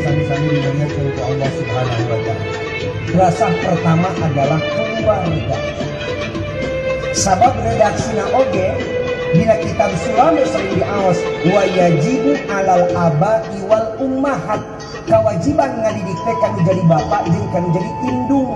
sami-sami dimuliakan oleh Allah Subhanahu wa Ta'ala. Rasa pertama adalah keluarga. Sabab redaksina oge dina kitab Sulame sering diaos wa yajibu alal abai wal ummahat, kewajiban ngadidik teh kanu jadi bapak jeung kanu jadi indung.